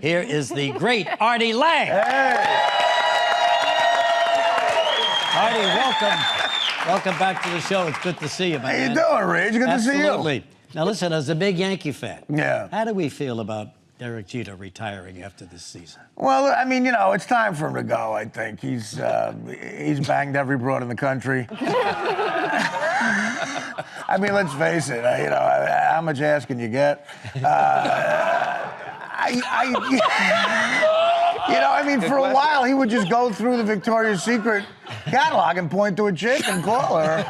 Here is the great Artie Lange. Hey. Artie, welcome. Welcome back to the show. It's good to see you, man. How you doing, Rage? Good to see you. Absolutely. Now, listen, as a big Yankee fan, how do we feel about Derek Jeter retiring after this season? Well, I mean, you know, it's time for him to go, I think. He's banged every broad in the country. I mean, let's face it, you know, how much ass can you get? You know, I mean, for a while, he would just go through the Victoria's Secret catalog and point to a chick and call her.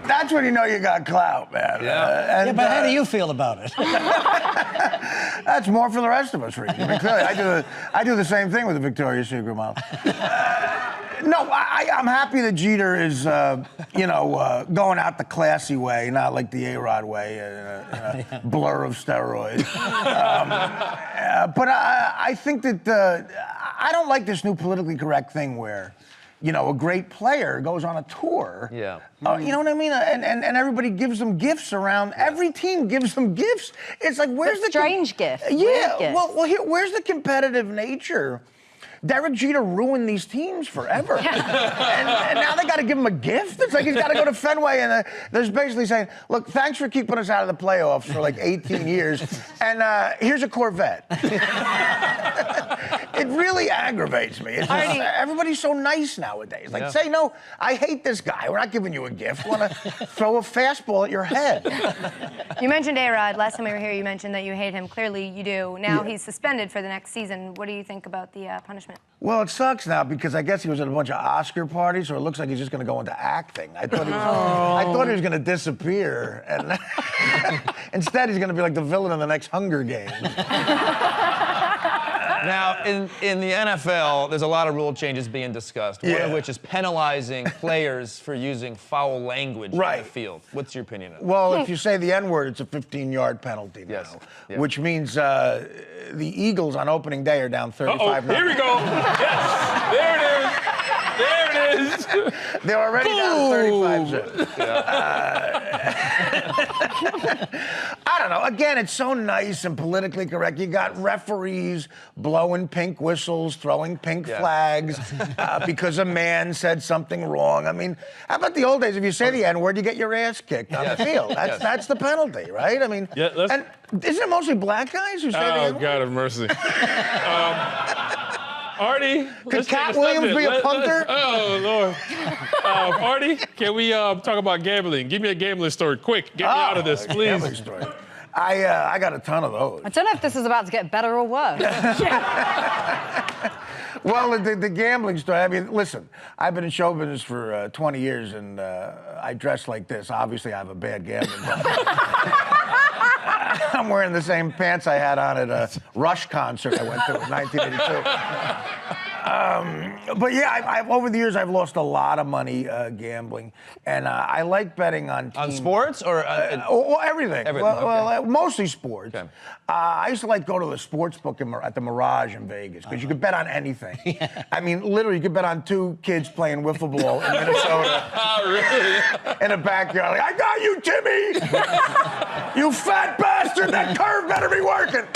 That's when you know you got clout, man. Yeah, but how do you feel about it? That's more for the rest of us, Reed. I mean, clearly, I do the same thing with the Victoria's Secret model. No, I'm happy that Jeter is, you know, going out the classy way, not like the ARod way, in a blur of steroids. But I think that I don't like this new politically correct thing where, you know, a great player goes on a tour. Yeah. You know what I mean? And everybody gives them gifts around. Yeah. Every team gives them gifts. It's like, where's the strange gift? Yeah. Well, here, where's the competitive nature? Derek Jeter ruined these teams forever. and now they got to give him a gift? It's like he's got to go to Fenway and they're basically saying, look, thanks for keeping us out of the playoffs for like 18 years, and here's a Corvette. It really aggravates me. It's just, everybody's so nice nowadays. Like, say, no, I hate this guy. We're not giving you a gift. We want to throw a fastball at your head. You mentioned ARod. Last time we were here, you mentioned that you hate him. Clearly, you do. Now he's suspended for the next season. What do you think about the punishment? Well, it sucks now because I guess he was at a bunch of Oscar parties, so it looks like he's just going to go into acting. I thought he was going to disappear, and instead he's going to be like the villain in the next Hunger Games. Now, in the NFL, there's a lot of rule changes being discussed, one of which is penalizing players for using foul language on the field. What's your opinion on that? Well, if you say the N-word, it's a 15-yard penalty now, which means the Eagles on opening day are down 35. Here we go. Yes, there it is. There it is. They're already down 35. I don't know. Again, it's so nice and politically correct. You got referees blowing pink whistles, throwing pink flags because a man said something wrong. I mean, how about the old days? If you say the N-word, you get your ass kicked on the field. That's the penalty, right? I mean, and isn't it mostly black guys who say the N-word? Oh, God have mercy. Artie, could Cat Williams be a punter? Oh, Lord. Artie, can we talk about gambling? Give me a gambling story, quick. Get me out of this, please. Gambling story. I got a ton of those. I don't know if this is about to get better or worse. Well, the gambling story, I mean, listen, I've been in show business for 20 years, and I dress like this. Obviously, I have a bad gambling problem. I'm wearing the same pants I had on at a Rush concert I went to in 1982. But yeah, over the years, I've lost a lot of money gambling, and I like betting on teams. On sports or everything? Well, mostly sports. Okay. I used to like go to the sports book at the Mirage in Vegas because you could bet on anything. I mean, literally, you could bet on 2 kids playing wiffle ball in Minnesota. Really? In a backyard. Like, I got you, Timmy! You fat bastard! That curve better be working!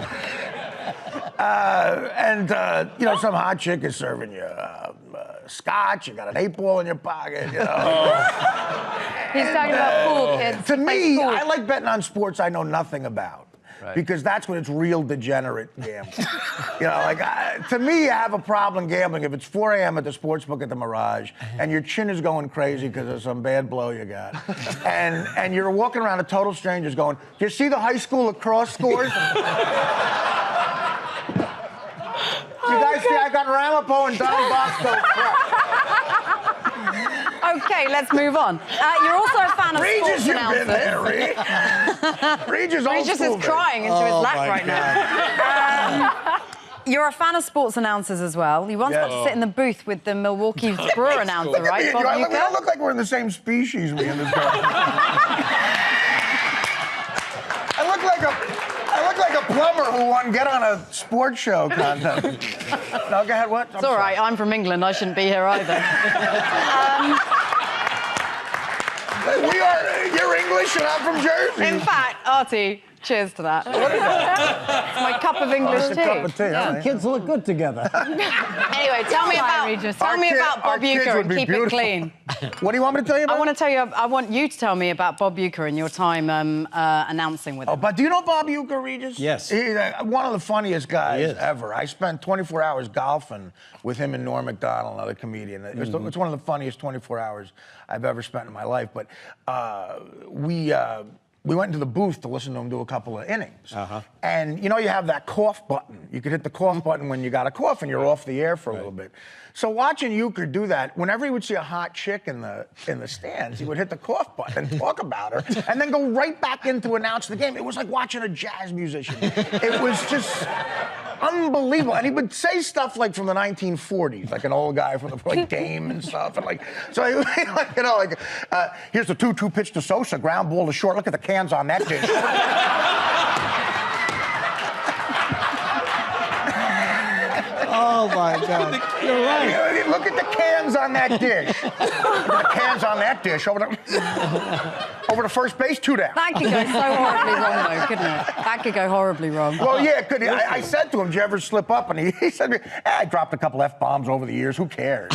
You know, some hot chick is serving you scotch, you got an 8-ball in your pocket, you know. He's talking about pool, kids. To me, I like betting on sports I know nothing about. Because that's when it's real degenerate gambling. You know, like, to me, I have a problem gambling if it's 4 a.m. at the sports book at the Mirage and your chin is going crazy because of some bad blow you got. And you're walking around to total strangers going, do you see the high school lacrosse scores? You guys see I got Ramapo and Don Bosco. Okay, let's move on. You're also a fan of sports announcers. Regis is crying into his lap right now. You're a fan of sports announcers as well. You once got to sit in the booth with the Milwaukee Brewer announcer, right, Bob Uecker? We don't look like we're in the same species, me and this guy. I look like a plumber who won Get on a Sports Show contest. No, go ahead, what? It's all right, I'm from England. I shouldn't be here either. You're English and I'm from Jersey. In fact, Artie, Cheers to that. It's my cup of English tea. Cup of tea, all right. Kids look good together. Anyway, tell me about Bob Uecker and keep it clean. What do you want me to tell you about? I want you to tell me about Bob Uecker and your time announcing with him. Oh, but do you know Bob Uecker, Regis? Yes. He's one of the funniest guys is. ever. I spent 24 hours golfing with him and Norm Macdonald, another comedian. It's one of the funniest 24 hours I've ever spent in my life. But we went into the booth to listen to him do a couple of innings. And you know you have that cough button. You could hit the cough button when you got a cough and you're off the air for a little bit. So watching Uecker do that, whenever he would see a hot chick in the stands, he would hit the cough button and talk about her, and then go right back in to announce the game. It was like watching a jazz musician. It was just unbelievable. And he would say stuff like from the 1940s, like an old guy from the like Dame and stuff. And like, so he, like, you know, like, here's the 2-2 pitch to Sosa, ground ball to short. Look at the cans on that dish. Oh, my God. You're right. Look at the cans on that dish. Look at the cans on that dish. Over to first base, 2 down. That could go so horribly wrong, though, couldn't it? That could go horribly wrong. Well, yeah, it could. I said to him, "Did you ever slip up?" And he said, "I dropped a couple F-bombs over the years. Who cares?"